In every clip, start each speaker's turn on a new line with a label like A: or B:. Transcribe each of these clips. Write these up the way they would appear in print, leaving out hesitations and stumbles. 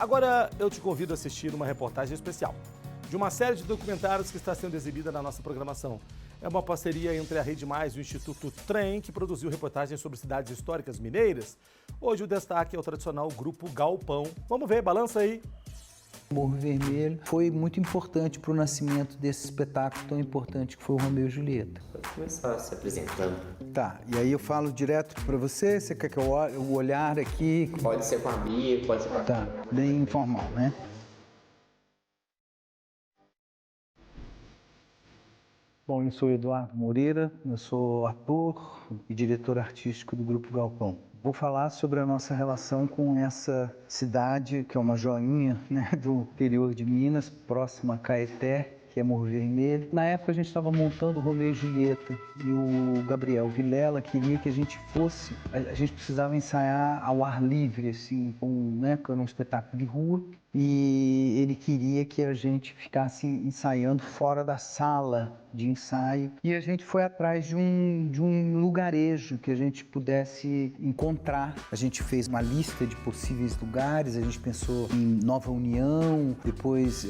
A: Agora eu te convido a assistir uma reportagem especial de uma série de documentários que está sendo exibida na nossa programação. É uma parceria entre a Rede Mais e o Instituto Trem, que produziu reportagens sobre cidades históricas mineiras. Hoje o destaque é o tradicional Grupo Galpão. Vamos ver, balança aí.
B: Morro Vermelho foi muito importante para o nascimento desse espetáculo tão importante que foi o Romeu e Julieta.
C: Pode começar se apresentando.
B: Tá, e aí eu falo direto para você? Você quer que eu olhe o olhar aqui?
C: Pode ser com amigo, pode ser com...
B: Tá, bem informal, né? Bom, eu sou Eduardo Moreira, eu sou ator e diretor artístico do Grupo Galpão. Vou falar sobre a nossa relação com essa cidade, que é uma joinha, né, do interior de Minas, próxima a Caeté, que é Morro Vermelho. Na época a gente estava montando o Romeu e Julieta e o Gabriel Vilela queria que a gente fosse, a gente precisava ensaiar ao ar livre, assim, né, com um espetáculo de rua, e ele queria que a gente ficasse ensaiando fora da sala de ensaio. E a gente foi atrás de um lugarejo que a gente pudesse encontrar. A gente fez uma lista de possíveis lugares, a gente pensou em Nova União, depois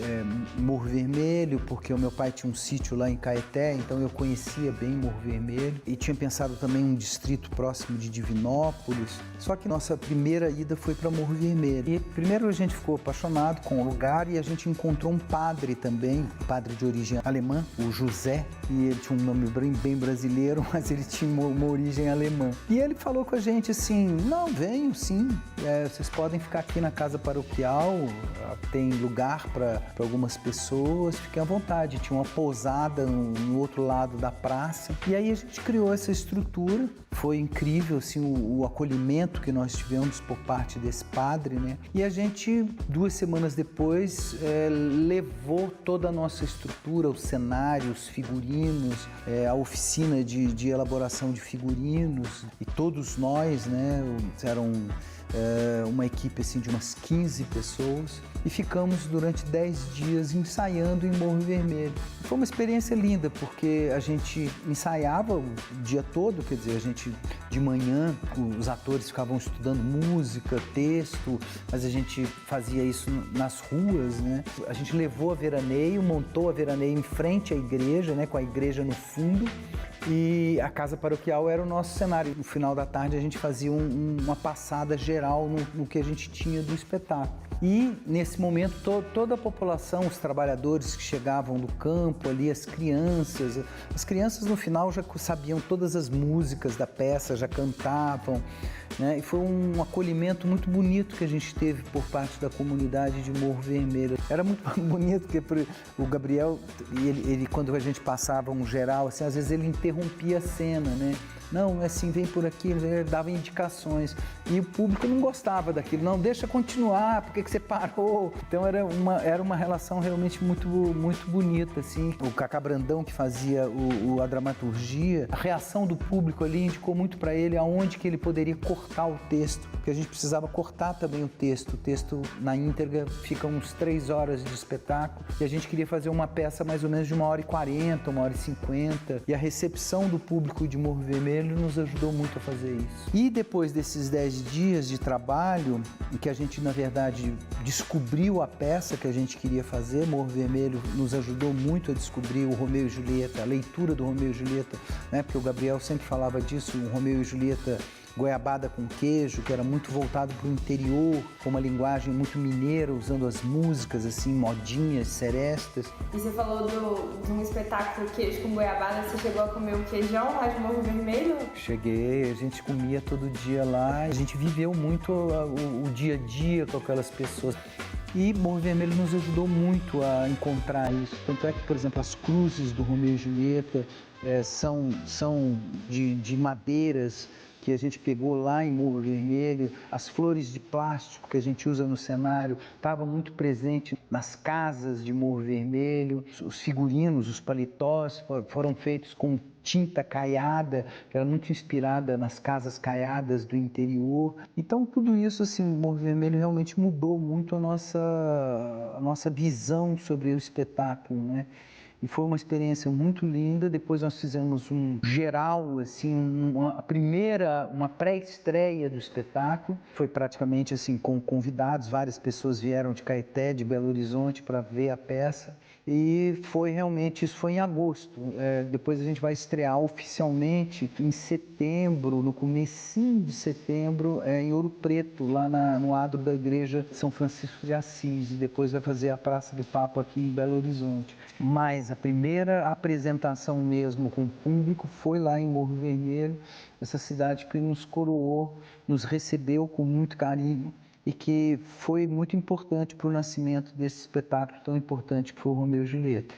B: Morro Vermelho, porque o meu pai tinha um sítio lá em Caeté, então eu conhecia bem Morro Vermelho. E tinha pensado também em um distrito próximo de Divinópolis. Só que nossa primeira ida foi para Morro Vermelho. E primeiro a gente ficou apaixonado com o lugar e a gente encontrou um padre também, um padre de origem alemã, o José, e ele tinha um nome bem brasileiro, mas ele tinha uma origem alemã. E ele falou com a gente assim, não, venham sim, vocês podem ficar aqui na casa paroquial, tem lugar para algumas pessoas, fiquem à vontade. Tinha uma pousada no outro lado da praça. E aí a gente criou essa estrutura, foi incrível assim, o acolhimento que nós tivemos por parte desse padre, né? E a gente, 2 semanas depois, levou toda a nossa estrutura, os cenários, figurinos, a oficina de elaboração de figurinos, e todos nós, né, eram uma equipe assim, de umas 15 pessoas, e ficamos durante 10 dias ensaiando em Morro Vermelho. Foi uma experiência linda, porque a gente ensaiava o dia todo, quer dizer, a gente de manhã, os atores ficavam estudando música, texto, mas a gente fazia isso nas ruas, né? A gente levou a veraneio, montou a veraneio em frente à igreja, né, com a igreja no fundo, e a casa paroquial era o nosso cenário. No final da tarde a gente fazia uma passada geral no que a gente tinha do espetáculo. E nesse momento toda a população, os trabalhadores que chegavam do campo ali, as crianças no final já sabiam todas as músicas da peça, já cantavam, né? E foi um acolhimento muito bonito que a gente teve por parte da comunidade de Morro Vermelho. Era muito bonito porque o Gabriel, ele quando a gente passava um geral, assim, às vezes ele interrompia a cena, né? Não, assim, vem por aqui, ele dava indicações. E o público não gostava daquilo. Não, deixa continuar, por que você parou? Então era uma relação realmente muito bonita, assim. O Cacá Brandão, que fazia a dramaturgia, a reação do público ali indicou muito para ele aonde que ele poderia cortar o texto, porque a gente precisava cortar também o texto. O texto na íntegra fica uns 3 horas de espetáculo, e a gente queria fazer uma peça mais ou menos de 1h40, 1h50, e a recepção do público de Morro Vermelho nos ajudou muito a fazer isso. E depois desses 10 dias de trabalho, em que a gente, na verdade, descobriu a peça que a gente queria fazer, Morro Vermelho nos ajudou muito a descobrir o Romeu e Julieta, a leitura do Romeu e Julieta, né? Porque o Gabriel sempre falava disso, o Romeu e Julieta goiabada com queijo, que era muito voltado para o interior, com uma linguagem muito mineira, usando as músicas, assim, modinhas, serestas.
D: E você falou de um espetáculo queijo com goiabada, você chegou a comer o queijão lá de Morro Vermelho?
B: Cheguei, a gente comia todo dia lá, a gente viveu muito o dia a dia com aquelas pessoas. E Morro Vermelho nos ajudou muito a encontrar isso. Tanto é que, por exemplo, as cruzes do Romeu e Julieta são de madeiras que a gente pegou lá em Morro Vermelho. As flores de plástico que a gente usa no cenário estavam muito presentes nas casas de Morro Vermelho. Os figurinos, os paletós foram feitos com tinta caiada, que era muito inspirada nas casas caiadas do interior. Então tudo isso, assim, Morro Vermelho realmente mudou muito a nossa visão sobre o espetáculo, né? e foi uma experiência muito linda. Depois nós fizemos um geral, assim, uma pré-estreia do espetáculo. Foi praticamente assim com convidados, várias pessoas vieram de Caeté, de Belo Horizonte para ver a peça. E foi realmente, isso foi em agosto. Depois a gente vai estrear oficialmente em setembro, no comecinho de setembro, em Ouro Preto, lá no adro da igreja São Francisco de Assis. E depois vai fazer a Praça do Papa aqui em Belo Horizonte. Mas a primeira apresentação mesmo com o público foi lá em Morro Vermelho, essa cidade que nos coroou, nos recebeu com muito carinho, e que foi muito importante para o nascimento desse espetáculo tão importante que foi o Romeu e Julieta.